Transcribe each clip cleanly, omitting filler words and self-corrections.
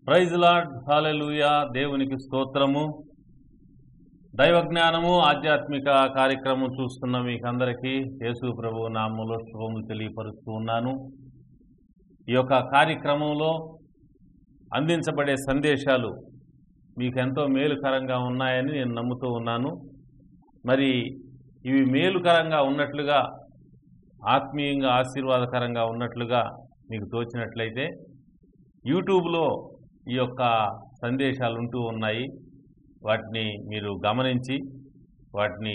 Praise lord, హల్లెలూయా. దేవునికి స్తోత్రము. దైవజ్ఞానము ఆధ్యాత్మిక కార్యక్రమం చూస్తున్న మీకందరికీ యేసు ప్రభువు నామములో శుభములు తెలియపరుస్తూ ఉన్నాను. ఈ యొక్క కార్యక్రమంలో అందించబడే సందేశాలు మీకెంతో మేలుకరంగా ఉన్నాయని నేను నమ్ముతూ ఉన్నాను. మరి ఇవి మేలుకరంగా ఉన్నట్లుగా, ఆత్మీయంగా ఆశీర్వాదకరంగా ఉన్నట్లుగా మీకు తోచినట్లయితే యూట్యూబ్లో ఈ యొక్క సందేశాలు ఉంటూ ఉన్నాయి. వాటిని మీరు గమనించి వాటిని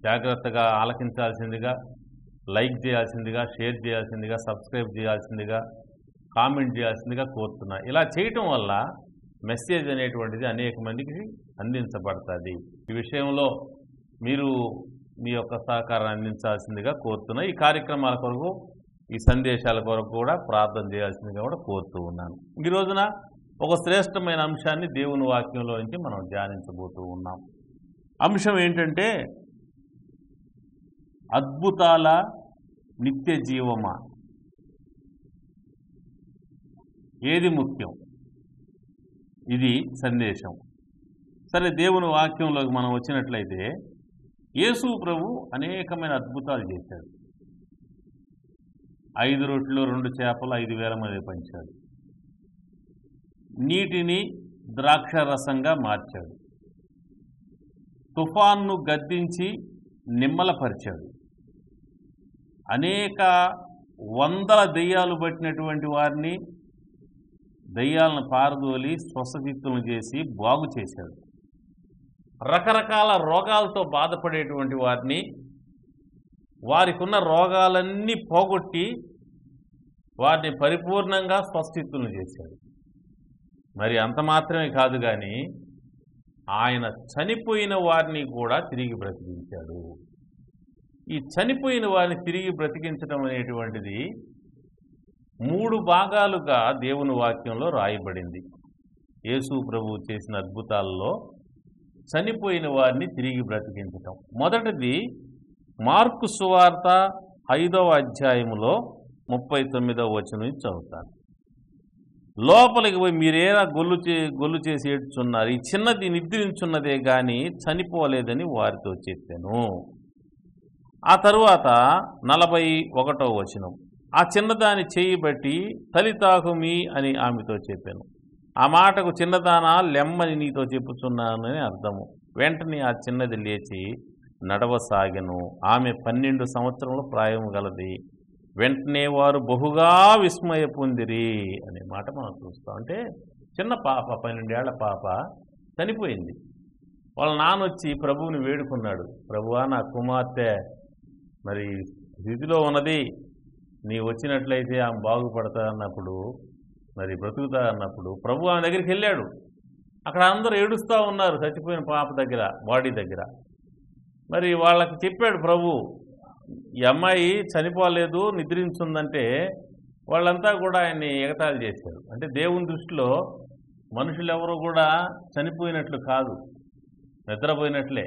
జాగ్రత్తగా ఆలకించాల్సిందిగా, లైక్ చేయాల్సిందిగా, షేర్ చేయాల్సిందిగా, సబ్స్క్రైబ్ చేయాల్సిందిగా, కామెంట్ చేయాల్సిందిగా కోరుతున్నా. ఇలా చేయటం వల్ల మెసేజ్ అనేటువంటిది అనేక మందికి అందించబడుతుంది. ఈ విషయంలో మీరు మీ యొక్క సహకారం అందించాల్సిందిగా కోరుతున్నా. ఈ కార్యక్రమాల కొరకు, ఈ సందేశాల కొరకు కూడా ప్రార్థన చేయాల్సిందిగా కూడా కోరుతూ ఉన్నాను. ఈ రోజున ఒక శ్రేష్టమైన అంశాన్ని దేవుని వాక్యంలో నుంచి మనం ధ్యానించబోతూ ఉన్నాం. అంశం ఏంటంటే, అద్భుతాల నిత్య జీవమా, ఏది ముఖ్యం? ఇది సందేశం. సరే, దేవుని వాక్యంలోకి మనం వచ్చినట్లయితే యేసు ప్రభు అనేకమైన అద్భుతాలు చేశాడు. 5 రొట్టెలు 2 చేపలు 5,000 మంది పంచాడు. నీటిని ద్రాక్ష రసంగా మార్చాడు. తుఫాన్ను గద్దించి నిమ్మలపరిచాడు. అనేక వందల దెయ్యాలు పట్టినటువంటి వారిని, దెయ్యాలను పారదోలి స్వస్థచిత్తులను చేసి బాగు చేశాడు. రకరకాల రోగాలతో బాధపడేటువంటి వారిని, వారికి ఉన్న రోగాలన్నీ పోగొట్టి వారిని పరిపూర్ణంగా స్వస్థచిత్తులను చేశాడు. మరి అంత మాత్రమే కాదు కానీ ఆయన చనిపోయిన వారిని కూడా తిరిగి బ్రతికించాడు. ఈ చనిపోయిన వారిని తిరిగి బ్రతికించడం అనేటువంటిది 3 భాగాలుగా దేవుని వాక్యంలో రాయబడింది. యేసు ప్రభువు చేసిన అద్భుతాల్లో చనిపోయిన వారిని తిరిగి బ్రతికించటం. మొదటిది మార్కు సువార్త 5వ అధ్యాయములో 39వ వచనం నుంచి చదువుతాను. లోపలికి పోయి మీరేలా గొల్లు చేసి ఏడ్చున్నారు, ఈ చిన్నది నిద్రించున్నదే గాని చనిపోలేదని వారితో చెప్పాను. ఆ తరువాత 41వ వచనం, ఆ చిన్నదాని చేయి బట్టి తలితాకుమి అని ఆమెతో చెప్పాను. ఆ మాటకు చిన్నదానా లెమ్మని నీతో చెప్పుచున్నానని అర్థము. వెంటనే ఆ చిన్నది లేచి నడవసాగెను. ఆమె 12 సంవత్సరముల ప్రాయము గలది. వెంటనే వారు బహుగా విస్మయ పొందిరి అనే మాట మనం చూస్తాం. అంటే చిన్న పాప, 12 ఏళ్ల పాప చనిపోయింది. వాళ్ళ నాన్నొచ్చి ప్రభువుని వేడుకున్నాడు. ప్రభువా, నా కుమార్తె మరి స్థితిలో ఉన్నది, నీ వచ్చినట్లయితే ఆమె బాగుపడతా అన్నప్పుడు, మరి బ్రతుకుతా అన్నప్పుడు ప్రభు ఆమె దగ్గరికి వెళ్ళాడు. అక్కడ అందరూ ఏడుస్తూ ఉన్నారు చచ్చిపోయిన పాప దగ్గర, బాడీ దగ్గర. మరి వాళ్ళకి చెప్పాడు ప్రభు, ఈ అమ్మాయి చనిపోలేదు, నిద్రించుందంటే వాళ్ళంతా కూడా ఆయన్ని ఎగతాళి చేశారు. అంటే దేవుని దృష్టిలో మనుషులు ఎవరు కూడా చనిపోయినట్లు కాదు, నిద్రపోయినట్లే.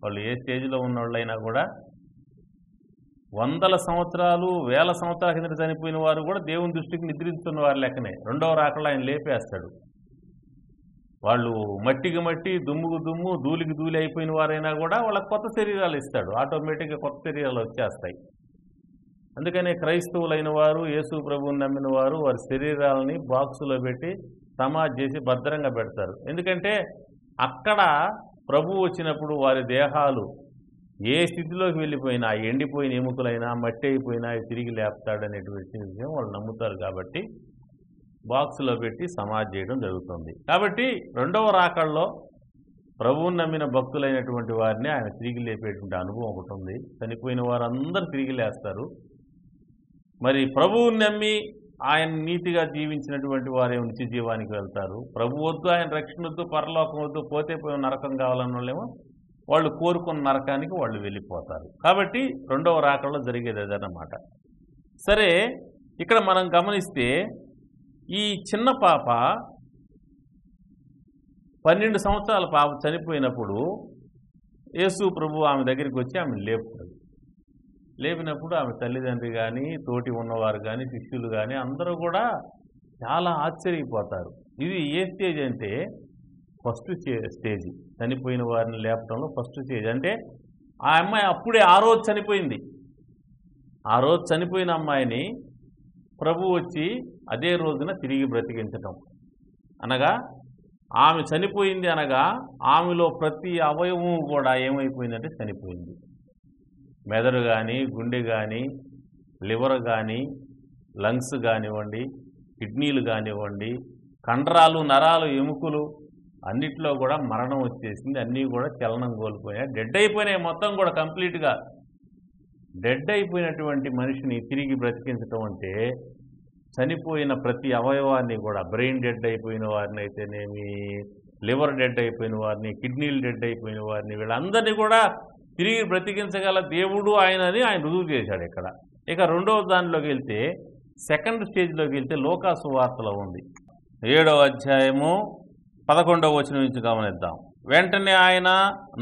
వాళ్ళు ఏ స్టేజ్లో ఉన్నవాళ్ళైనా కూడా, వందల సంవత్సరాలు, వేల సంవత్సరాల కింద చనిపోయిన వారు కూడా దేవుని దృష్టికి నిద్రిస్తున్న వారి లెక్కనే. 2వ రాకడలో ఆయన లేపేస్తాడు. వాళ్ళు మట్టికి మట్టి, దుమ్ముకు దుమ్ము, ధూళికి ధూళి అయిపోయిన వారైనా కూడా వాళ్ళకి కొత్త శరీరాలు ఇస్తాడు. ఆటోమేటిక్గా కొత్త శరీరాలు వచ్చేస్తాయి. అందుకనే క్రైస్తవులైన వారు, యేసు ప్రభువుని నమ్మిన వారు వారి శరీరాలని బాక్సులో పెట్టి సమాధి చేసి భద్రంగా పెడతారు. ఎందుకంటే అక్కడ ప్రభువు వచ్చినప్పుడు వారి దేహాలు ఏ స్థితిలోకి వెళ్ళిపోయినా, ఎండిపోయిన ఎముకలైనా, మట్టి అయిపోయినా తిరిగి లేపుతాడనేటువంటి విషయం వాళ్ళు నమ్ముతారు. కాబట్టి బాక్సులో పెట్టి సమాధి చేయడం జరుగుతుంది. కాబట్టి 2వ రాకడలో ప్రభువుని నమ్మిన భక్తులైనటువంటి వారిని ఆయన తిరిగి లేపేటువంటి అనుభవం ఒకటి ఉంది. చనిపోయిన వారందరూ తిరిగి లేస్తారు. మరి ప్రభువుని నమ్మి ఆయన నీతిగా జీవించినటువంటి వారే నిత్య జీవానికి వెళ్తారు. ప్రభు వద్దు, ఆయన రక్షణ వద్దు, పరలోకం వద్దు, పోతే పోయిన నరకం కావాలన్న వాళ్ళేమో వాళ్ళు కోరుకున్న నరకానికి వాళ్ళు వెళ్ళిపోతారు. కాబట్టి 2వ రాకడలో జరిగేది అదన్నమాట. సరే, ఇక్కడ మనం గమనిస్తే ఈ చిన్న పాప 12 సంవత్సరాల పాప చనిపోయినప్పుడు యేసు ప్రభు ఆమె దగ్గరికి వచ్చి ఆమె లేపుతాడు. లేపినప్పుడు ఆమె తల్లిదండ్రి కానీ, తోటి ఉన్నవారు కానీ, శిష్యులు కానీ అందరూ కూడా చాలా ఆశ్చర్యపోతారు. ఇది ఏ స్టేజ్ అంటే ఫస్ట్ స్టేజ్, చనిపోయిన వారిని లేపడంలో ఫస్ట్ స్టేజ్. అంటే ఆ అమ్మాయి అప్పుడే ఆ రోజు చనిపోయింది. ఆ రోజు చనిపోయిన అమ్మాయిని ప్రభు వచ్చి అదే రోజున తిరిగి బ్రతికించటం అనగా, ఆమె చనిపోయింది అనగా ఆమెలో ప్రతి అవయవం కూడా ఏమైపోయిందంటే చనిపోయింది. మెదడు కానీ, గుండె కానీ, లివర్ కానీ, లంగ్స్ కానివ్వండి, కిడ్నీలు కానివ్వండి, కండరాలు, నరాలు, ఎముకలు అన్నిట్లో కూడా మరణం వచ్చేసింది. అన్నీ కూడా చలనం కోల్పోయాయి, డెడ్ అయిపోయినాయి. మొత్తం కూడా కంప్లీట్గా డెడ్ అయిపోయినటువంటి మనిషిని తిరిగి బ్రతికించడం అంటే చనిపోయిన ప్రతి అవయవాన్ని కూడా, బ్రెయిన్ డెడ్ అయిపోయిన వారిని అయితేనేమి, లివర్ డెడ్ అయిపోయిన వారిని, కిడ్నీలు డెడ్ అయిపోయిన వారిని, వీళ్ళందరినీ కూడా తిరిగి బ్రతికించగల దేవుడు ఆయనని ఆయన రుజువు చేశాడు ఇక్కడ. ఇక రెండవ దానిలోకి వెళ్తే, సెకండ్ స్టేజ్లోకి వెళ్తే లూకా సువార్తలో ఉంది. 7వ అధ్యాయము 11వ వచనం నుంచి గమనిద్దాం. వెంటనే ఆయన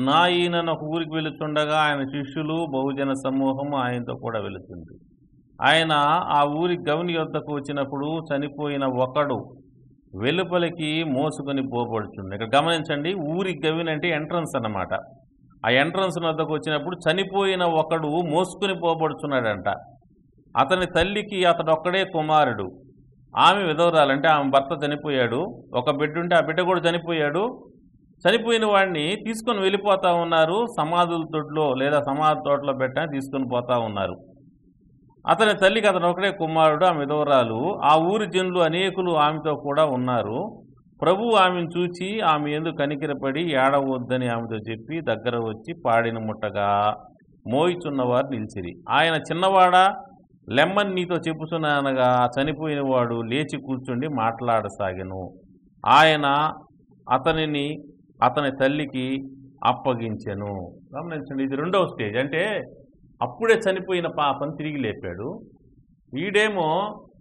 నాయనను ఒక ఊరికి వెళుతుండగా ఆయన శిష్యులు బహుజన సమూహము ఆయనతో కూడా వెళుతుంది. ఆయన ఆ ఊరి గవిని యొద్దకు వచ్చినప్పుడు చనిపోయిన ఒకడు వెలుపలికి మోసుకొని పోబడుతుంది. ఇక్కడ గమనించండి, ఊరి గవిని అంటే ఎంట్రన్స్ అన్నమాట. ఆ ఎంట్రన్స్ వద్దకు వచ్చినప్పుడు చనిపోయిన ఒకడు మోసుకొని పోబడుతున్నాడంట. అతని తల్లికి అతడొక్కడే కుమారుడు, ఆమె విధవరాలంటే ఆమె భర్త చనిపోయాడు, ఒక బిడ్డ ఉంటే ఆ బిడ్డ కూడా చనిపోయాడు. చనిపోయిన వాడిని తీసుకొని వెళ్ళిపోతా ఉన్నారు, సమాధుల తొట్లో లేదా సమాధి తోటలో పెట్టని తీసుకొని పోతా ఉన్నారు. అతని తల్లికి అతను ఒకడే కుమారుడు, ఆమె విధవరాలు. ఆ ఊరి జనులు అనేకులు ఆమెతో కూడా ఉన్నారు. ప్రభు ఆమెను చూచి ఆమె యందు కనికరపడి ఏడవద్దని ఆమెతో చెప్పి దగ్గర వచ్చి పాడిన ముట్టగా మోయిచున్నవారు నిలిచిరి. ఆయన చిన్నవాడా, లెమ్మని నీతో చెప్పుచున్నానగా చనిపోయిన వాడు లేచి కూర్చుండి మాట్లాడసాగెను. ఆయన అతనిని అతని తల్లికి అప్పగించెను. గమనించండి, ఇది రెండవ స్టేజ్. అంటే అప్పుడే చనిపోయిన పాపను తిరిగి లేపాడు. వీడేమో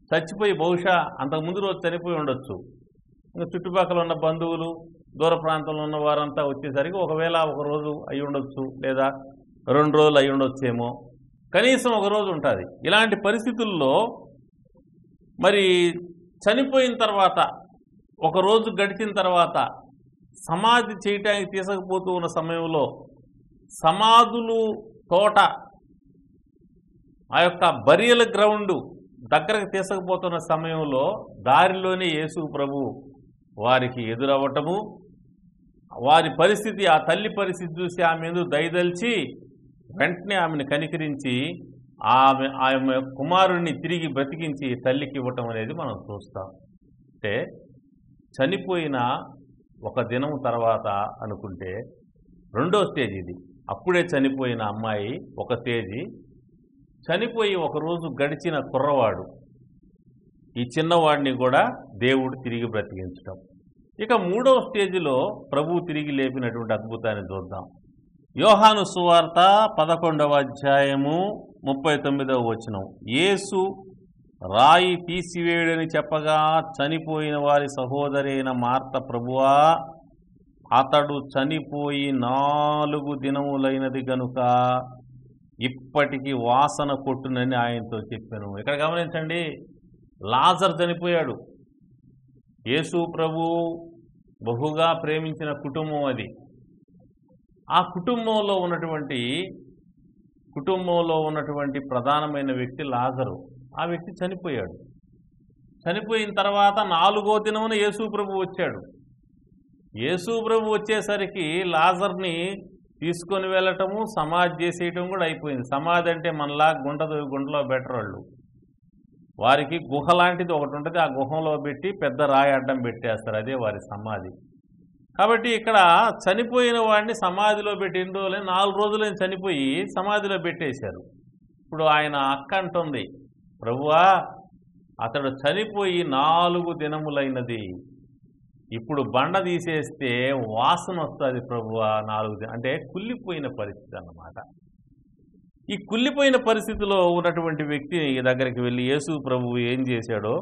చచ్చిపోయి బహుశా అంతకుముందు రోజు చనిపోయి ఉండొచ్చు. ఇంకా చుట్టుపక్కల ఉన్న బంధువులు, దూర ప్రాంతంలో ఉన్న వారంతా వచ్చేసరికి ఒకవేళ ఒక రోజు అయి ఉండొచ్చు, లేదా 2 రోజులు అయి ఉండొచ్చేమో, కనీసం ఒక రోజు ఉంటుంది. ఇలాంటి పరిస్థితుల్లో మరి చనిపోయిన తర్వాత ఒక రోజు గడిచిన తర్వాత సమాధి చేయటానికి తీసుకుపోతూ ఉన్న సమయంలో సమాధులు తోట, ఆ యొక్క బరియల్ గ్రౌండ్ దగ్గరకు తీసుకుపోతున్న సమయంలో దారిలోనే యేసు ప్రభు వారికి ఎదురవ్వటము, వారి పరిస్థితి, ఆ తల్లి పరిస్థితి చూసి ఆమె ఎందుకు దయదలిచి వెంటనే ఆమెను కనికరించి ఆమె కుమారుణ్ణి తిరిగి బ్రతికించి తల్లికి ఇవ్వటం అనేది మనం చూస్తాం. అంటే చనిపోయిన ఒక దినం తర్వాత అనుకుంటే రెండో స్టేజ్ ఇది. అప్పుడే చనిపోయిన అమ్మాయి ఒక స్టేజీ, చనిపోయి ఒకరోజు గడిచిన కుర్రవాడు, ఈ చిన్నవాడిని కూడా దేవుడు తిరిగి బ్రతికించడం. ఇక మూడవ స్టేజిలో ప్రభువు తిరిగి లేపినటువంటి అద్భుతాన్ని చూద్దాం. యోహాను సువార్త 11వ అధ్యాయము 39వ వచనం. యేసు రాయి తీసివేయుడని చెప్పగా చనిపోయిన వారి సహోదరైన మార్త, ప్రభువా అతడు చనిపోయి 4 దినములైనది గనుక ఇప్పటికీ వాసన కొట్టునని ఆయనతో చెప్పాను. ఇక్కడ గమనించండి, లాజర్ చనిపోయాడు. యేసు ప్రభు బహుగా ప్రేమించిన కుటుంబం అది. ఆ కుటుంబంలో ఉన్నటువంటి ప్రధానమైన వ్యక్తి లాజరు. ఆ వ్యక్తి చనిపోయాడు. చనిపోయిన తర్వాత 4వ దినమున యేసు ప్రభు వచ్చాడు. యేసు ప్రభు వచ్చేసరికి లాజర్ని తీసుకొని వెళ్ళటము, సమాధి చేసేయటం కూడా అయిపోయింది. సమాధి అంటే మనలా గుంటలో బెటర్ వాళ్ళు, వారికి గుహ లాంటిది ఒకటి ఉంటుంది, ఆ గుహలో పెట్టి పెద్ద రాయి అడ్డం పెట్టేస్తారు, అదే వారి సమాధి. కాబట్టి ఇక్కడ చనిపోయిన వాడిని సమాధిలో పెట్టి 4 రోజులైన చనిపోయి సమాధిలో పెట్టేశారు. ఇప్పుడు ఆయన అక్క అంటుంది, ప్రభువా అతడు చనిపోయి 4 దినములైనది, ఇప్పుడు బండ తీసేస్తే వాసన వస్తుంది ప్రభువా 4 దినం, అంటే కుళ్ళిపోయిన పరిస్థితి అన్నమాట. ఈ కుళ్ళిపోయిన పరిస్థితిలో ఉన్నటువంటి వ్యక్తి దగ్గరికి వెళ్ళి యేసు ప్రభువు ఏం చేశాడో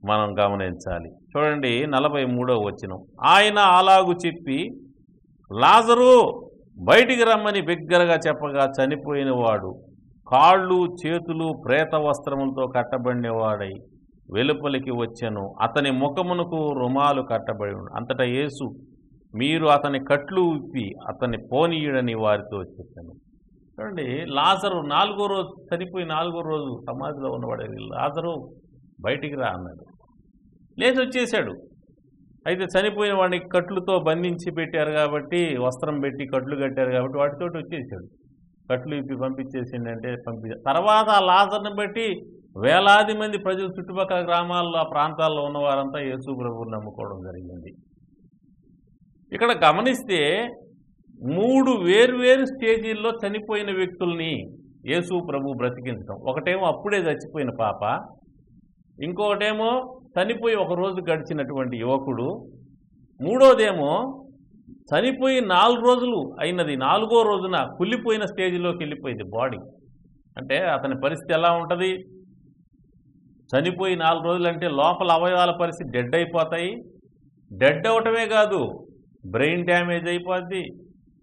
మనం గమనించాలి. చూడండి 43వ వచనం. ఆయన అలాగు చెప్పి లాజరు బయటికి రమ్మని బిగ్గరగా చెప్పగా చనిపోయిన వాడు కాళ్ళు చేతులు ప్రేత వస్త్రములతో కట్టబడినవాడై వెలుపలికి వచ్చెను, అతని ముఖమునకు రుమాలు కట్టబడి ఉంది. అంతటా యేసు, మీరు అతని కట్లు విప్పి అతన్ని పోనీయుడని వారితో చెప్పాను. చూడండి, లాజరు 4వ రోజు చనిపోయి 4వ రోజు సమాధిలో ఉన్నవాడు, లాజరు బయటికి రా అన్నాడు. లేచి వచ్చేసాడు. అయితే చనిపోయిన వాడిని కట్లుతో బంధించి పెట్టారు కాబట్టి, వస్త్రం పెట్టి కట్లు కట్టారు కాబట్టి వాటితోటి వచ్చేసాడు. కట్లు ఇప్పి పంపించేసింది అంటే తర్వాత ఆ లాజర్ని బట్టి వేలాది మంది ప్రజలు చుట్టుపక్కల గ్రామాల్లో ఆ ప్రాంతాల్లో ఉన్నవారంతా యేసు ప్రభువుని నమ్ముకోవడం జరిగింది. ఇక్కడ గమనిస్తే 3 వేర్వేరు స్టేజీల్లో చనిపోయిన వ్యక్తుల్ని యేసు ప్రభు బ్రతికించడం. ఒకటేమో అప్పుడే చచ్చిపోయిన పాప, ఇంకొకటేమో చనిపోయి 1 రోజు గడిచినటువంటి యువకుడు, మూడోదేమో చనిపోయి 4 రోజులు అయినది, 4వ రోజున కుళ్ళిపోయిన స్టేజ్లోకి వెళ్ళిపోయింది బాడీ. అంటే అతని పరిస్థితి ఎలా ఉంటుంది? చనిపోయి 4 రోజులు అంటే లోపల అవయవాల పరిస్థితి డెడ్ అయిపోతాయి. డెడ్ అవటమే కాదు, బ్రెయిన్ డ్యామేజ్ అయిపోద్ది,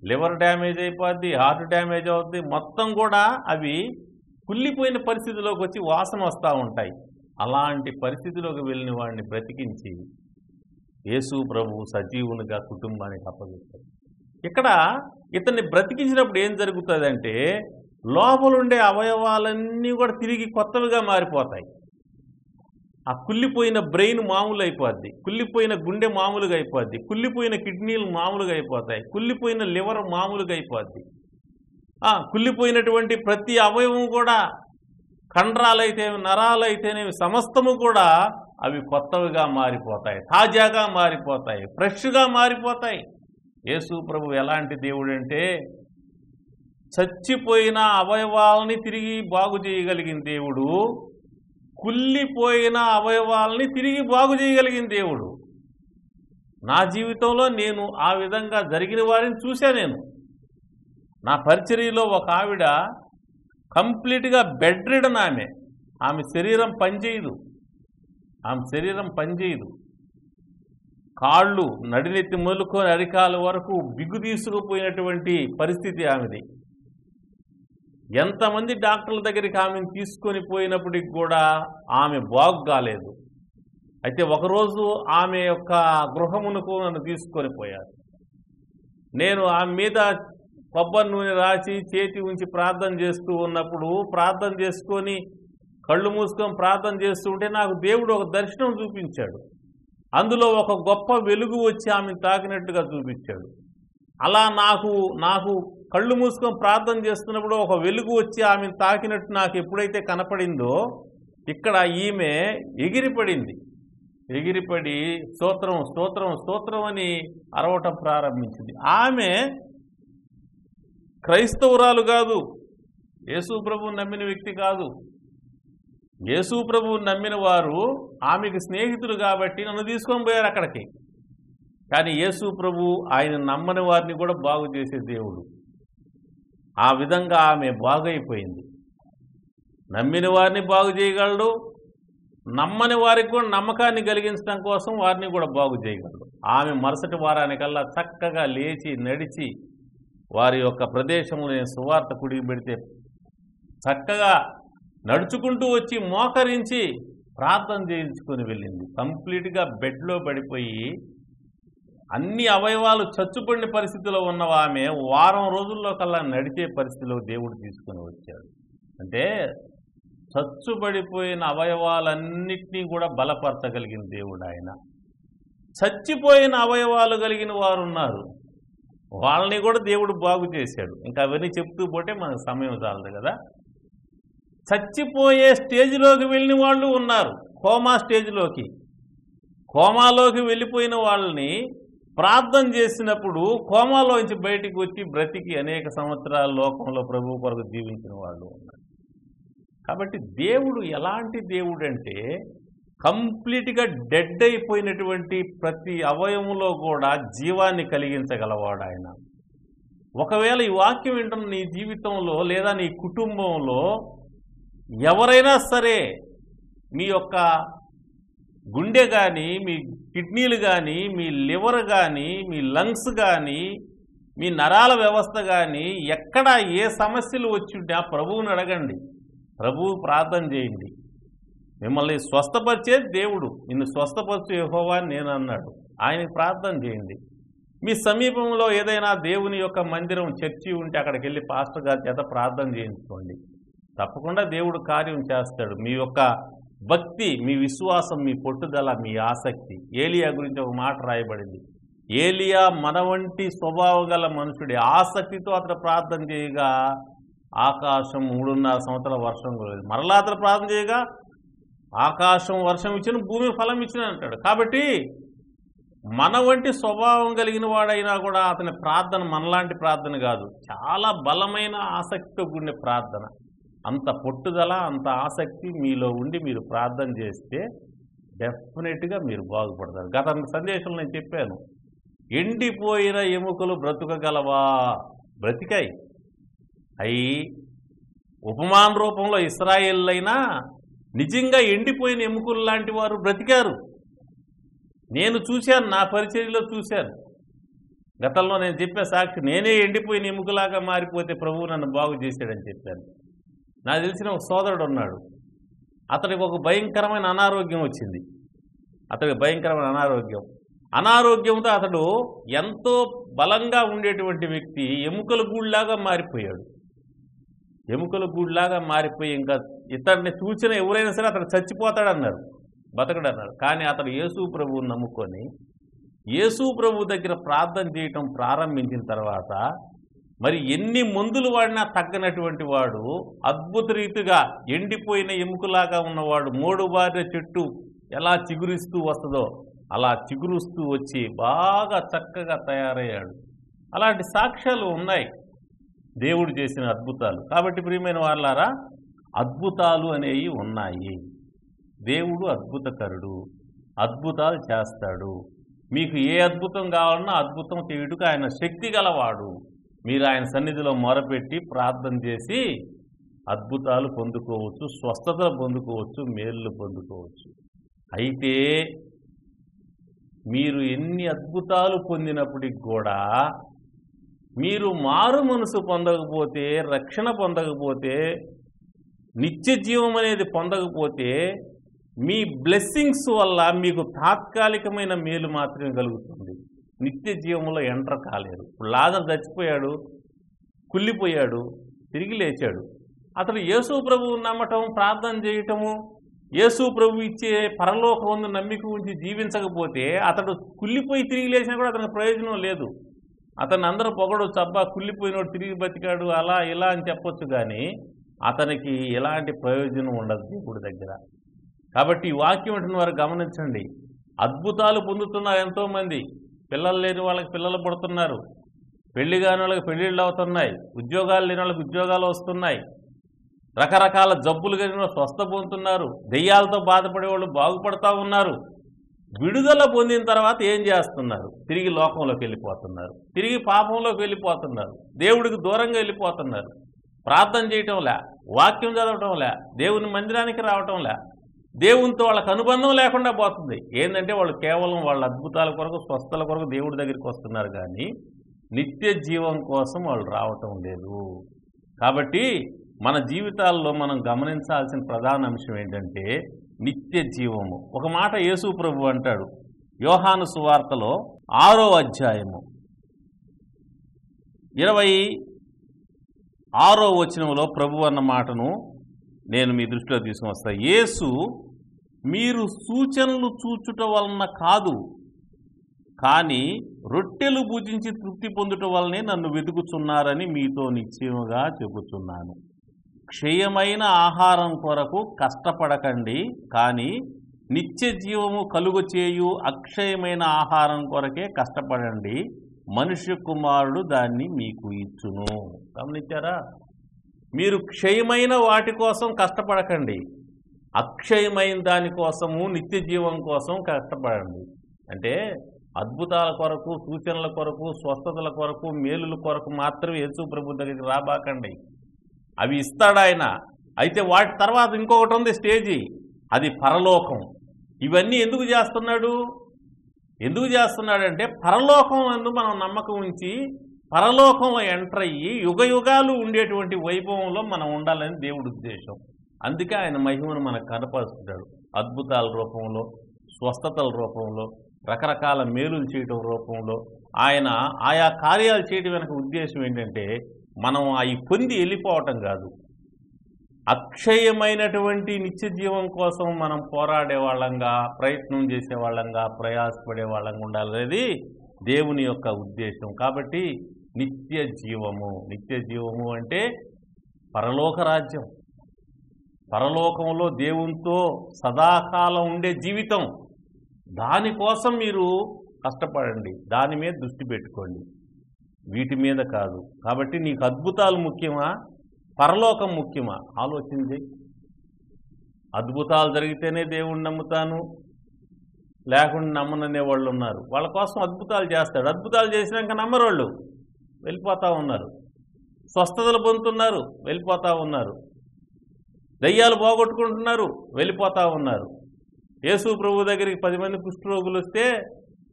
లివర్ డ్యామేజ్ అయిపోద్ది, హార్ట్ డ్యామేజ్ అవుద్ది. మొత్తం కూడా అవి కుళ్ళిపోయిన పరిస్థితిలోకి వచ్చి వాసన వస్తూ ఉంటాయి. అలాంటి పరిస్థితిలోకి వెళ్ళిన వాడిని బ్రతికించి యేసు ప్రభు సజీవునిగా కుటుంబానికి అప్పగిస్తాడు. ఇక్కడ ఇతన్ని బ్రతికించినప్పుడు ఏం జరుగుతుందంటే, లోపలుండే అవయవాలన్నీ కూడా తిరిగి కొత్తవిగా మారిపోతాయి. ఆ కుళ్ళిపోయిన బ్రెయిన్ మామూలు అయిపోద్ది, కుళ్ళిపోయిన గుండె మామూలుగా అయిపోద్ది, కుళ్ళిపోయిన కిడ్నీలు మామూలుగా అయిపోతాయి, కుళ్ళిపోయిన లివర్ మామూలుగా అయిపోద్ది. కుళ్ళిపోయినటువంటి ప్రతి అవయవం కూడా, కండరాలైతేనేమి, నరాలైతేనేమి, సమస్తము కూడా అవి కొత్తవిగా మారిపోతాయి, తాజాగా మారిపోతాయి, ఫ్రెష్గా మారిపోతాయి. యేసు ప్రభు ఎలాంటి దేవుడంటే, చచ్చిపోయిన అవయవాలని తిరిగి బాగు చేయగలిగిన దేవుడు, కుళ్ళిపోయిన అవయవాలని తిరిగి బాగు చేయగలిగిన దేవుడు. నా జీవితంలో నేను ఆ విధంగా జరిగిన వారిని చూశా. నేను నా పరిచర్యలో ఒక ఆవిడ కంప్లీట్గా బెడ్ రిడన్, ఆమె శరీరం పనిచేయదు. కాళ్ళు నడినెత్తి మొదలుకొని అరికాల వరకు బిగ్గు తీసుకుపోయినటువంటి పరిస్థితి ఆమెది. ఎంతమంది డాక్టర్ల దగ్గరికి ఆమెను తీసుకొని పోయినప్పటికి కూడా ఆమె బాగు కాలేదు. అయితే ఒకరోజు ఆమె యొక్క గృహమునకు నన్ను తీసుకొని పోయారు. నేను ఆమె మీద కొబ్బరి నూనె రాసి చేతి ఉంచి ప్రార్థన చేస్తూ ఉన్నప్పుడు, ప్రార్థన చేసుకొని కళ్ళు మూసుకొని ప్రార్థన చేస్తూ ఉంటే నాకు దేవుడు ఒక దర్శనం చూపించాడు. అందులో ఒక గొప్ప వెలుగు వచ్చి ఆమెను తాకినట్టుగా చూపించాడు. అలా నాకు కళ్ళు మూసుకొని ప్రార్థన చేస్తున్నప్పుడు ఒక వెలుగు వచ్చి ఆమెను తాకినట్టు నాకు ఎప్పుడైతే కనపడిందో, ఇక్కడ ఈమె ఎగిరిపడి స్తోత్రం స్తోత్రం స్తోత్రం అని అరవటం ప్రారంభించింది. ఆమె క్రైస్తవురాలు కాదు, యేసు ప్రభువుని నమ్మిన వ్యక్తి కాదు. యేసు ప్రభువుని నమ్మిన వారు ఆమెకు స్నేహితులు కాబట్టి నన్ను తీసుకొని పోయారు అక్కడికి. కానీ యేసు ప్రభు ఆయన నమ్మని వారిని కూడా బాగు చేసే దేవుడు. ఆ విధంగా ఆమె బాగైపోయింది. నమ్మిన వారిని బాగు చేయగలడు, నమ్మని వారికి కూడా నమ్మకాన్ని కలిగించడం కోసం వారిని కూడా బాగు చేయగలడు. ఆమె మరుసటి వారానికల్లా చక్కగా లేచి నడిచి వారి యొక్క ప్రదేశంలో నేను సువార్త కుడికి పెడితే చక్కగా నడుచుకుంటూ వచ్చి మోకరించి ప్రార్థన చేయించుకొని వెళ్ళింది. కంప్లీట్గా బెడ్లో పడిపోయి అన్ని అవయవాలు చచ్చుపడిన పరిస్థితిలో ఉన్న ఆమె వారం రోజుల్లో కల్లా నడిచే పరిస్థితిలో దేవుడు తీసుకొని వచ్చాడు. అంటే చచ్చుబడిపోయిన అవయవాలన్నిటినీ కూడా బలపరచగలిగిన దేవుడు ఆయన. చచ్చిపోయిన అవయవాలు కలిగిన వారు ఉన్నారు, వాళ్ళని కూడా దేవుడు బాగు చేశాడు. ఇంకా అవన్నీ చెప్తూ పోతే మనకు సమయం చాలదు కదా. చచ్చిపోయే స్టేజ్లోకి వెళ్ళిన వాళ్ళు ఉన్నారు, కోమాలోకి వెళ్ళిపోయిన వాళ్ళని ప్రార్థన చేసినప్పుడు కోమాలోంచి బయటికి వచ్చి బ్రతికి అనేక సంవత్సరాల లోకంలో ప్రభు కొరకు జీవించిన వాళ్ళు ఉన్నారు. కాబట్టి దేవుడు ఎలాంటి దేవుడు అంటే, కంప్లీట్గా డెడ్ అయిపోయినటువంటి ప్రతి అవయవంలో కూడా జీవాన్ని కలిగించగలవాడు ఆయన. ఒకవేళ ఈ వాక్యం వింటున్న నీ జీవితంలో లేదా నీ కుటుంబంలో ఎవరైనా సరే మీ యొక్క గుండె కానీ, మీ కిడ్నీలు కానీ, మీ లివర్ కానీ, మీ లంగ్స్ కానీ, మీ నరాల వ్యవస్థ కానీ ఎక్కడ ఏ సమస్యలు వచ్చి ఉంటే ప్రభువుని అడగండి, ప్రభువు ప్రార్థన చేయండి. మిమ్మల్ని స్వస్థపరిచేది దేవుడు. నిన్ను స్వస్థపరిచే యెహోవా అని నేను అన్నాడు. ఆయనకి ప్రార్థన చేయండి. మీ సమీపంలో ఏదైనా దేవుని యొక్క మందిరం, చర్చి ఉంటే అక్కడికి వెళ్ళి పాస్టర్ గారి చేత ప్రార్థన చేయించుకోండి. తప్పకుండా దేవుడు కార్యం చేస్తాడు. మీ యొక్క భక్తి, మీ విశ్వాసం, మీ పట్టుదల, మీ ఆసక్తి. ఏలియా గురించి ఒక మాట రాయబడింది. ఏలియా మన వంటి స్వభావం గల మనుషుడే. ఆసక్తితో అతను ప్రార్థన చేయగా ఆకాశం 3.5 సంవత్సరాల వర్షం కురలేదు. మరలా అతను ప్రార్థన చేయగా ఆకాశం వర్షం ఇచ్చిన, భూమి ఫలం ఇచ్చిన అంటాడు. కాబట్టి మన వంటి స్వభావం కలిగిన వాడైనా కూడా అతని ప్రార్థన మనలాంటి ప్రార్థన కాదు. చాలా బలమైన ఆసక్తితో కూడిన ప్రార్థన. అంత పట్టుదల, అంత ఆసక్తి మీలో ఉండి మీరు ప్రార్థన చేస్తే డెఫినెట్గా మీరు బాగుపడతారు. గత సందేశంలో నేను చెప్పాను, ఎండిపోయిన ఎముకలు బ్రతుకగలవా? బ్రతికాయి. అయి ఉపమాన రూపంలో ఇశ్రాయేలులైనా నిజంగా ఎండిపోయిన ఎముకలు లాంటి వారు బ్రతికారు. నేను చూశాను, నా పరిచర్యలో చూశాను. గతంలో నేను చెప్పే సాక్షి, నేనే ఎండిపోయిన ఎముకలాగా మారిపోతే ప్రభువు నన్ను బాగు చేశాడని చెప్పాను. నాకు తెలిసిన ఒక సోదరుడు ఉన్నాడు. అతడికి ఒక భయంకరమైన అనారోగ్యం వచ్చింది. అతడికి భయంకరమైన అనారోగ్యంతో అతడు ఎంతో బలంగా ఉండేటువంటి వ్యక్తి ఎముకల గూడులాగా మారిపోయాడు. ఎముకల గూడులాగా మారిపోయి ఇంకా ఇతడిని చూసిన ఎవరైనా సరే అతడు చచ్చిపోతాడన్నారు, బతకడన్నారు. కానీ అతడు యేసు ప్రభువుని నమ్ముకొని యేసు ప్రభు దగ్గర ప్రార్థన చేయటం ప్రారంభించిన తర్వాత మరి ఎన్ని మందులు వాడినా తగ్గనటువంటి వాడు అద్భుత రీతిగా ఎండిపోయిన ఎముకలాగా ఉన్నవాడు మోడుబారిన చెట్టు ఎలా చిగురిస్తూ వస్తుందో అలా చిగురుస్తూ వచ్చి బాగా చక్కగా తయారయ్యాడు. అలాంటి సాక్ష్యాలు ఉన్నాయి దేవుడు చేసిన అద్భుతాలు. కాబట్టి ప్రియమైన వాళ్ళారా, అద్భుతాలు అనేవి ఉన్నాయి. దేవుడు అద్భుతకరుడు, అద్భుతాలు చేస్తాడు. మీకు ఏ అద్భుతం కావాలన్నా అద్భుతం చేయుటకు ఆయన శక్తి గలవాడు. మీరు ఆయన సన్నిధిలో మొరపెట్టి ప్రార్థన చేసి అద్భుతాలు పొందుకోవచ్చు, స్వస్థతలు పొందుకోవచ్చు, మేలు పొందుకోవచ్చు. అయితే మీరు ఎన్ని అద్భుతాలు పొందినప్పటికి కూడా మీరు మారు మనసు పొందకపోతే, రక్షణ పొందకపోతే, నిత్య జీవం అనేది పొందకపోతే మీ బ్లెస్సింగ్స్ వల్ల మీకు తాత్కాలికమైన మేలు మాత్రమే కలుగుతుంది. నిత్య జీవంలో ఎంటర్ కాలేరు. ఇప్పుడు లాజరు చచ్చిపోయాడు, కుళ్ళిపోయాడు, తిరిగి లేచాడు. అతడు యేసు ప్రభువు నమ్మటం, ప్రార్థన చేయటము, యేసు ప్రభు ఇచ్చే పరలోకం నమ్మిక ఉంచి జీవించకపోతే అతడు కుళ్ళిపోయి తిరిగి లేచినా కూడా అతనికి ప్రయోజనం లేదు. అతన్ని అందరూ పొగడొచ్చు, అబ్బా కుళ్ళిపోయినోడు తిరిగి బతికాడు అలా ఇలా అని చెప్పొచ్చు, కానీ అతనికి ఎలాంటి ప్రయోజనం ఉండదు దేవుడి దగ్గర. కాబట్టి ఈ వాక్యం వింటున్న వారు గమనించండి. అద్భుతాలు పొందుతున్నారు ఎంతోమంది. పిల్లలు లేని వాళ్ళకి పిల్లలు పుడుతున్నారు, పెళ్లి కాని వాళ్ళకి పెళ్ళిళ్ళు అవుతున్నాయి, ఉద్యోగాలు లేని వాళ్ళకి ఉద్యోగాలు వస్తున్నాయి, రకరకాల జబ్బులు కలిగిన స్వస్థ పొందుతున్నారు, దెయ్యాలతో బాధపడే వాళ్ళు బాగుపడతా ఉన్నారు. విడుదల పొందిన తర్వాత ఏం చేస్తున్నారు? తిరిగి లోకంలోకి వెళ్ళిపోతున్నారు, తిరిగి పాపంలోకి వెళ్ళిపోతున్నారు, దేవుడికి దూరంగా వెళ్ళిపోతున్నారు. ప్రార్థన చేయటంలే, వాక్యం చదవటంలే, దేవుని మందిరానికి రావటంలే, దేవునితో వాళ్ళకి అనుబంధం లేకుండా పోతుంది. ఏంటంటే వాళ్ళు కేవలం వాళ్ళ అద్భుతాల కొరకు, స్వస్థల కొరకు దేవుడి దగ్గరికి వస్తున్నారు, కానీ నిత్య జీవం కోసం వాళ్ళు రావటం లేదు. కాబట్టి మన జీవితాల్లో మనం గమనించాల్సిన ప్రధాన అంశం ఏంటంటే నిత్య జీవము. ఒక మాట యేసు ప్రభు అంటాడు యోహాను సువార్తలో 6వ అధ్యాయము 26వ వచనంలో ప్రభు అన్న మాటను నేను మీ దృష్టిలో తీసుకుని వస్తాను. యేసు, మీరు సూచనలు చూచుట వలన కాదు, కానీ రొట్టెలు భుజించి తృప్తి పొందుట వల్లనే నన్ను వెతుకుచున్నారని మీతో నిశ్చయముగా చెబుతున్నాను. క్షయమైన ఆహారం కొరకు కష్టపడకండి, కానీ నిత్య జీవము కలుగచేయు అక్షయమైన ఆహారం కొరకే కష్టపడండి. మనుష్య కుమారుడు దాన్ని మీకు ఇచ్చును. గమనించారా? మీరు క్షయమైన వాటి కోసం కష్టపడకండి, అక్షయమైన దానికోసము, నిత్య జీవం కోసం కష్టపడండి. అంటే అద్భుతాల కొరకు, సూచనల కొరకు, స్వస్థతల కొరకు, మేలుల కొరకు మాత్రమే యేసు ప్రభు దగ్గరికి రాబాకండి. అవి ఇస్తాడు ఆయన. అయితే వాటి తర్వాత ఇంకొకటి ఉంది స్టేజీ, అది పరలోకం. ఇవన్నీ ఎందుకు చేస్తున్నాడంటే పరలోకం అందు మనం నమ్మకం ఉంచి పరలోకంలో ఎంటర్ అయ్యి యుగ యుగాలు ఉండేటువంటి వైభవంలో మనం ఉండాలని దేవుడి ఉద్దేశం. అందుకే ఆయన మహిమను మనకు కనపరుస్తున్నాడు. అద్భుతాల రూపంలో, స్వస్థతల రూపంలో, రకరకాల మేలులు చేయటం రూపంలో ఆయన ఆయా కార్యాలు చేయడం వెనక ఉద్దేశం ఏంటంటే మనం అవి పొంది వెళ్ళిపోవటం కాదు, అక్షయమైనటువంటి నిత్య జీవం కోసం మనం పోరాడే వాళ్ళంగా, ప్రయత్నం చేసే వాళ్ళంగా, ప్రయాసపడే వాళ్ళంగా ఉండాలనేది దేవుని యొక్క ఉద్దేశం. కాబట్టి నిత్య జీవము అంటే పరలోక రాజ్యం, పరలోకంలో దేవునితో సదాకాలం ఉండే జీవితం. దానికోసం మీరు కష్టపడండి, దాని మీద దృష్టి పెట్టుకోండి, వీటి మీద కాదు. కాబట్టి నీకు అద్భుతాలు ముఖ్యమా, పరలోకం ముఖ్యమా? ఆలోచించి. అద్భుతాలు జరిగితేనే దేవుణ్ణి నమ్ముతాను, లేకుండా నమ్మననే వాళ్ళు ఉన్నారు. వాళ్ళ కోసం అద్భుతాలు చేస్తాడు. అద్భుతాలు చేసినాక నమ్మరోళ్ళు వెళ్ళిపోతూ ఉన్నారు. స్వస్థతలు పొందుతున్నారు, వెళ్ళిపోతూ ఉన్నారు. దయ్యాలు పోగొట్టుకుంటున్నారు, వెళ్ళిపోతూ ఉన్నారు. యేసు ప్రభు దగ్గరికి 10 మంది కుష్ఠరోగులు వస్తే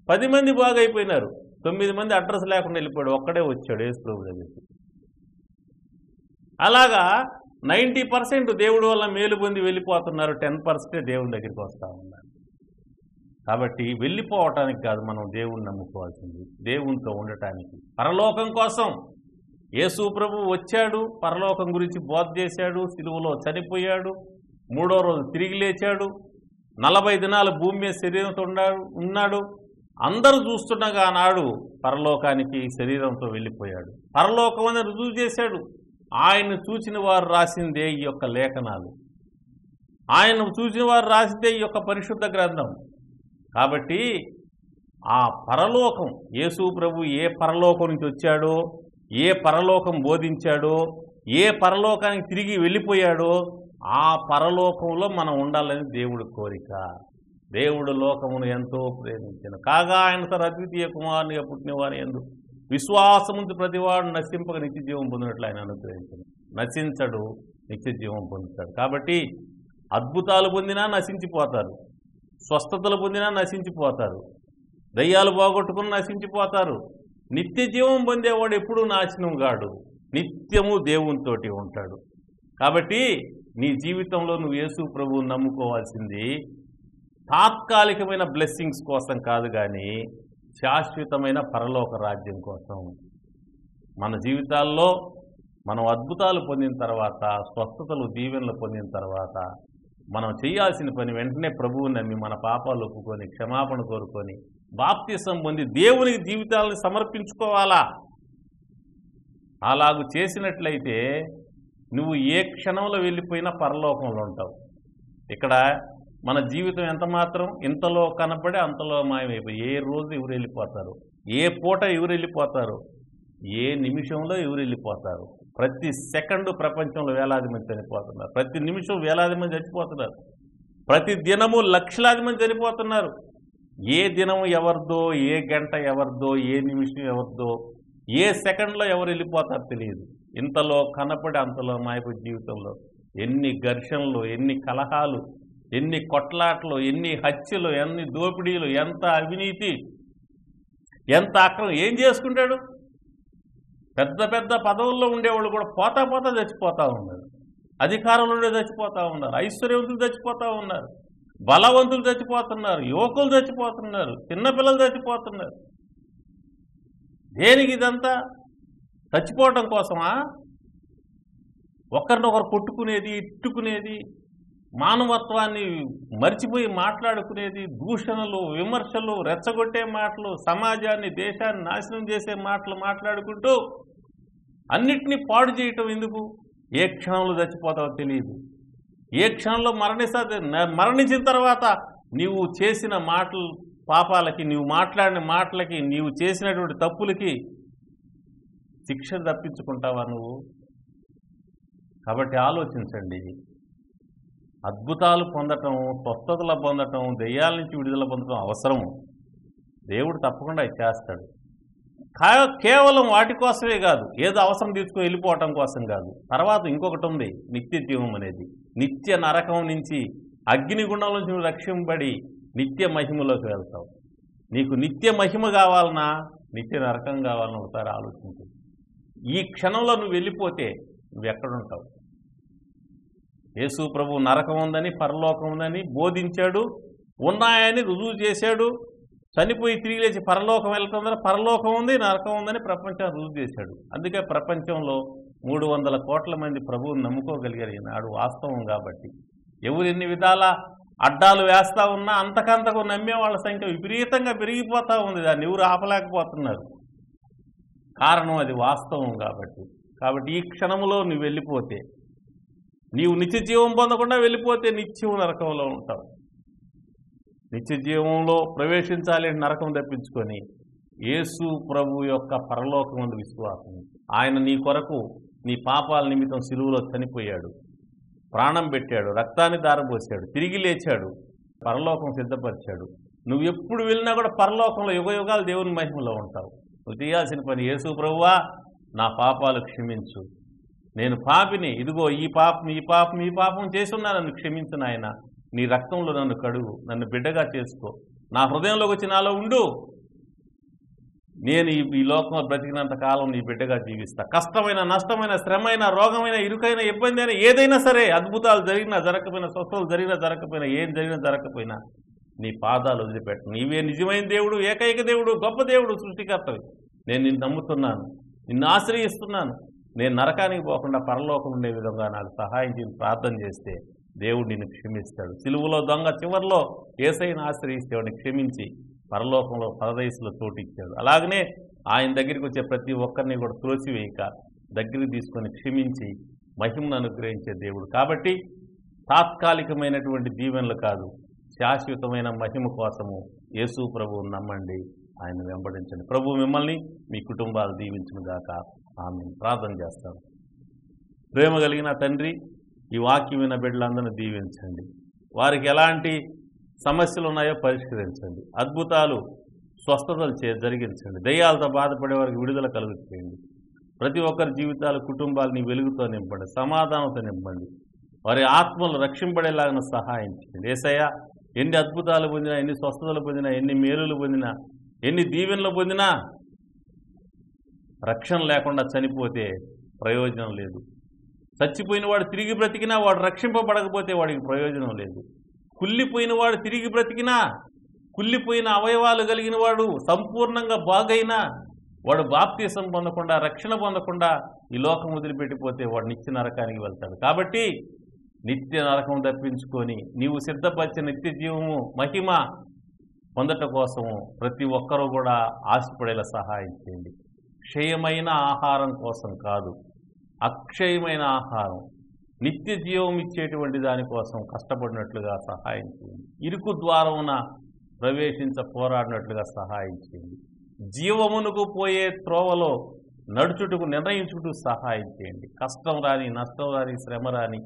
10 మంది బాగైపోయినారు, 9 మంది అడ్రస్ లేకుండా వెళ్ళిపోయాడు, ఒక్కడే వచ్చాడు యేసు ప్రభు దగ్గరికి. అలాగా 90% దేవుడి వల్ల మేలు పొంది వెళ్ళిపోతున్నారు, 10% దేవుని దగ్గరికి వస్తూ ఉన్నారు. కాబట్టి వెళ్ళిపోవటానికి కాదు మనం దేవుణ్ణి నమ్ముకోవాల్సింది, దేవునితో ఉండటానికి, పరలోకం కోసం. యేసు ప్రభు వచ్చాడు, పరలోకం గురించి బోధ చేశాడు, సిలువలో చనిపోయాడు, 3వ రోజు తిరిగి లేచాడు, 40 దినాలు భూమి మీద శరీరంతో ఉన్నాడు. అందరూ చూస్తుండగా ఆనాడు పరలోకానికి శరీరంతో వెళ్ళిపోయాడు. పరలోకం అని రుజువు చేశాడు. ఆయన చూసిన వారు రాసిందే ఈ యొక్క లేఖనాలు, ఆయన చూసిన వారు రాసిందే ఈ యొక్క పరిశుద్ధ గ్రంథం. కాబట్టి ఆ పరలోకం, యేసు ప్రభు ఏ పరలోకం నుంచి వచ్చాడో, ఏ పరలోకం బోధించాడో, ఏ పరలోకానికి తిరిగి వెళ్ళిపోయాడో ఆ పరలోకంలో మనం ఉండాలని దేవుడి కోరిక. దేవుడు లోకమును ఎంతో ప్రేమించిన కాగా ఆయన తన అద్వితీయ కుమారునిగా పుట్టినవాని యందు విశ్వాసముందు ప్రతివాడు నశింపక నిత్య జీవం పొందినట్లు ఆయన అనుగ్రహించను. నశించడు, నిత్య జీవం పొందుతాడు. కాబట్టి అద్భుతాలు పొందినా నశించిపోతారు, స్వస్థతలు పొందినా నశించిపోతారు, దయ్యాలు పోగొట్టుకుని నశించిపోతారు. నిత్య జీవం పొందేవాడు ఎప్పుడూ నాశనం కాడు, నిత్యము దేవునితోటి ఉంటాడు. కాబట్టి నీ జీవితంలో నువ్వు యేసు ప్రభువుని నమ్ముకోవాల్సింది తాత్కాలికమైన బ్లెస్సింగ్స్ కోసం కాదు, కానీ శాశ్వతమైన పరలోక రాజ్యం కోసం. మన జీవితాల్లో మనం అద్భుతాలు పొందిన తర్వాత, స్వస్థతలు దీవెనలు పొందిన తర్వాత మనం చేయాల్సిన పని వెంటనే ప్రభువుని నమ్మి మన పాపాలు ఒప్పుకొని క్షమాపణ కోరుకొని బాప్తిసం పొంది దేవునికి జీవితాలను సమర్పించుకోవాలా. అలాగూ చేసినట్లయితే నువ్వు ఏ క్షణంలో వెళ్ళిపోయినా పరలోకంలో ఉంటావు. ఇక్కడ మన జీవితం ఎంత మాత్రం ఇంతలో కనపడి అంతలో మాయమైపోయి ఏ రోజు ఎవరు వెళ్ళిపోతారు, ఏ పూట ఎవరు వెళ్ళిపోతారు, ఏ నిమిషంలో ఎవరు వెళ్ళిపోతారు. ప్రతి సెకండు ప్రపంచంలో వేలాది మంది చనిపోతున్నారు, ప్రతి నిమిషం వేలాది మంది చచ్చిపోతున్నారు, ప్రతి దినము లక్షలాది మంది చనిపోతున్నారు. ఏ దినము ఎవరిదో, ఏ గంట ఎవరిదో, ఏ నిమిషం ఎవరిదో, ఏ సెకండ్లో ఎవరు వెళ్ళిపోతారో తెలియదు. ఇంతలో కనపడి అంతలో మాయపు జీవితంలో ఎన్ని ఘర్షణలు, ఎన్ని కలహాలు, ఎన్ని కొట్లాట్లు, ఎన్ని హత్యలు, ఎన్ని దోపిడీలు, ఎంత అవినీతి, ఎంత అక్రమం. ఏం చేసుకుంటాడు? పెద్ద పెద్ద పదవుల్లో ఉండేవాళ్ళు కూడా పోతా చచ్చిపోతూ ఉన్నారు, అధికారంలో ఉండే చచ్చిపోతూ ఉన్నారు, ఐశ్వర్యవంతులు చచ్చిపోతూ ఉన్నారు, బలవంతులు చచ్చిపోతున్నారు, యువకులు చచ్చిపోతున్నారు, చిన్నపిల్లలు చచ్చిపోతున్నారు. దేనికి ఇదంతా? చచ్చిపోవటం కోసమా? ఒకరినొకరు కొట్టుకునేది, ఇట్టుకునేది, మానవత్వాన్ని మర్చిపోయి మాట్లాడుకునేది, దూషణలు, విమర్శలు, రెచ్చగొట్టే మాటలు, సమాజాన్ని, దేశాన్ని నాశనం చేసే మాటలు మాట్లాడుకుంటూ అన్నిటినీ పాడు చేయటం ఎందుకు? ఏ క్షణంలో చచ్చిపోతావో తెలియదు. ఏ క్షణంలో మరణించిన తర్వాత నీవు చేసిన మాటలు, పాపాలకి, నీవు మాట్లాడిన మాటలకి, నీవు చేసినటువంటి తప్పులకి శిక్ష తప్పించుకుంటావా నువ్వు? కాబట్టి ఆలోచించండి. అద్భుతాలు పొందటం, స్వస్థతలు పొందటం, దెయ్యాల నుంచి విడుదల పొందటం అవసరము. దేవుడు తప్పకుండా చేస్తాడు. కేవలం వాటి కోసమే కాదు, ఏదో అవసరం తీసుకుని వెళ్ళిపోవటం కోసం కాదు. తర్వాత ఇంకొకటి ఉంది, నిత్య జీవం అనేది. నిత్య నరకం నుంచి, అగ్నిగుండం నుంచి నువ్వు రక్షింపబడి నిత్య మహిమలోకి వెళ్తావు. నీకు నిత్య మహిమ కావాలన్నా, నిత్య నరకం కావాలన్నా ఒకసారి ఆలోచించు. ఈ క్షణంలో నువ్వు వెళ్ళిపోతే నువ్వు ఎక్కడుంటావు? యేసు ప్రభు నరకం ఉందని పరలోకం ఉందని బోధించాడు, ఉన్నాయని రుజువు చేశాడు. చనిపోయి తిరిగి లేచి పరలోకం వెళ్తుందని పరలోకం ఉంది, నరకం ఉందని ప్రపంచాన్ని రుజువు చేశాడు. అందుకే ప్రపంచంలో 300 కోట్ల మంది ప్రభువుని నమ్ముకోగలిగారు ఈనాడు. వాస్తవం కాబట్టి ఎవరు ఎన్ని విధాల అడ్డాలు వేస్తా ఉన్నా అంతకంతకు నమ్మే వాళ్ళ సంఖ్య విపరీతంగా పెరిగిపోతూ ఉంది. దాన్ని ఎవరు ఆపలేకపోతున్నారు. కారణం అది వాస్తవం కాబట్టి ఈ క్షణంలో నువ్వు వెళ్ళిపోతే, నీవు నిత్య జీవం పొందకుండా వెళ్ళిపోతే నిత్యం నరకంలో ఉంటావు. నిత్య జీవంలో ప్రవేశించాలి నరకం తప్పించుకొని యేసు ప్రభు యొక్క పరలోకమందు విశ్వాసం. ఆయన నీ కొరకు నీ పాపాల నిమిత్తం సిలువలో చనిపోయాడు, ప్రాణం పెట్టాడు, రక్తాన్ని దారబోసాడు, తిరిగి లేచాడు, పరలోకం సిద్ధపరిచాడు. నువ్వు ఎప్పుడు వెళ్ళినా కూడా పరలోకంలో యుగయుగాలు దేవుని మహిమలో ఉంటావు. నువ్వు చేయాల్సిన పని, యేసు ప్రభువా నా పాపాలు క్షమించు, నేను పాపిని, ఇదిగో ఈ పాపం చేసున్నా నన్ను క్షమించు నాయన, నీ రక్తంలో నన్ను కడుగు, నన్ను బిడ్డగా చేసుకో, నా హృదయంలోకి వచ్చి నాలో ఉండు, నేను ఈ లోకంలో బ్రతికినంత కాలం నీ బిడ్డగా జీవిస్తా. కష్టమైన, నష్టమైన, శ్రమైన, రోగమైన, ఇరుకైన, ఇబ్బంది అయినా ఏదైనా సరే, అద్భుతాలు జరిగినా జరగకపోయినా, స్వస్థతలు జరిగినా జరగకపోయినా, ఏం జరిగినా జరగకపోయినా నీ పాదాలు వదిలిపెట్టు. నీవే నిజమైన దేవుడు, ఏకైక దేవుడు, గొప్ప దేవుడు, సృష్టికర్తవి. నేను నిన్ను నమ్ముతున్నాను, నిన్ను ఆశ్రయిస్తున్నాను. నేను నరకానికి పోకుండా పరలోకం ఉండే విధంగా నాకు సహాయం చేసి ప్రార్థన చేస్తే దేవుడు నిన్ను క్షమిస్తాడు. సిలువలో దొంగ చివరిలో యేసయ్యను ఆశ్రయిస్తే వాడిని క్షమించి పరలోకంలో పరదేశంలో చోటిచ్చాడు. అలాగనే ఆయన దగ్గరికి వచ్చే ప్రతి ఒక్కరిని కూడా త్రోసివేయక దగ్గరికి తీసుకొని క్షమించి మహిమను అనుగ్రహించే దేవుడు. కాబట్టి తాత్కాలికమైనటువంటి దీవెనలు కాదు, శాశ్వతమైన మహిమ కోసము యేసు ప్రభువును నమ్మండి, ఆయన వెంబడించండి. ప్రభు మిమ్మల్ని మీ కుటుంబాలు దీవించును గాక. ఆమేన్. ప్రార్థన చేస్తాను. ప్రేమ కలిగిన తండ్రి, ఈ వాక్యం విన్న బిడ్డలందరినీ దీవించండి. వారికి ఎలాంటి సమస్యలు ఉన్నాయో పరిష్కరించండి. అద్భుతాలు, స్వస్థతలు జరిగించండి. దయ్యాలతో బాధపడే వారికి విడుదల కలుగు చేయండి. ప్రతి ఒక్కరి జీవితాలు, కుటుంబాలు నీ వెలుగుతో నింపండి, సమాధానంతో నింపండి. వారి ఆత్మలు రక్షింపడేలాగా సహాయం చేయండి. యేసయ్య, ఎన్ని అద్భుతాలు పొందినా, ఎన్ని స్వస్థతలు పొందినా, ఎన్ని మేలులు పొందినా, ఎన్ని దీవెనలు పొందినా రక్షణ లేకుండా చనిపోతే ప్రయోజనం లేదు. చచ్చిపోయిన వాడు తిరిగి బ్రతికినా వాడు రక్షింపబడకపోతే వాడికి ప్రయోజనం లేదు. కుళ్ళిపోయిన వాడు తిరిగి బ్రతికినా, కుళ్ళిపోయిన అవయవాలు కలిగిన వాడు సంపూర్ణంగా బాగైనా వాడు బాప్తీసం పొందకుండా, రక్షణ పొందకుండా ఈ లోకం వదిలిపెట్టిపోతే వాడు నిత్య నరకానికి వెళ్తాడు. కాబట్టి నిత్య నరకం తప్పించుకొని నీవు సిద్ధపరిచిన నిత్య జీవము, మహిమ పొందట కోసము ప్రతి ఒక్కరూ కూడా ఆశపడేలా సహాయం చేయండి. క్షయమైన ఆహారం కోసం కాదు, అక్షయమైన ఆహారం, నిత్య జీవం ఇచ్చేటువంటి దానికోసం కష్టపడినట్లుగా సహాయం చేయండి. ఇరుకు ద్వారమున పోరాడినట్లుగా సహాయం చేయండి. జీవమునకు పోయే త్రోవలో నడుచుటకు నిర్ణయించుటకు సహాయం చేయండి. కష్టం రాని, నష్టం రాని, శ్రమ రాని,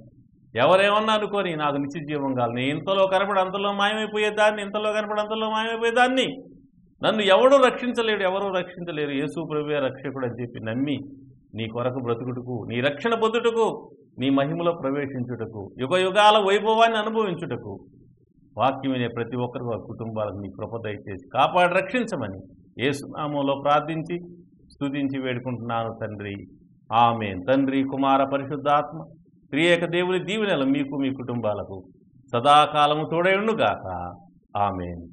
ఎవరేమన్నా అనుకొని నాకు నిత్య జీవం కావాలి, నేను ఇంతలో కనపడి అంతలో మాయమైపోయేదాన్ని, ఇంతలో కనపడి అంతలో మాయమైపోయేదాన్ని, నన్ను ఎవడూ రక్షించలేరు, యేసు ప్రభువే రక్షకుడు అని చెప్పి నమ్మి నీ కొరకు బ్రతుకుటకు, నీ రక్షణ పొందుటకు, నీ మహిమలో ప్రవేశించుటకు, యుగయుగాల వైభవాన్ని అనుభవించుటకు వాక్యం వినే ప్రతి ఒక్కరు వారి కుటుంబాలకు నీ కృప దయచేసి కాపాడి రక్షించమని యేసు నామములో ప్రార్థించి స్తుతించి వేడుకుంటున్నాను తండ్రి. ఆమేన్. తండ్రి, కుమార, పరిశుద్ధాత్మ త్రియేక దేవుని దీవెనలు మీకు, మీ కుటుంబాలకు సదాకాలము తోడై ఉండుగాక. ఆమేన్.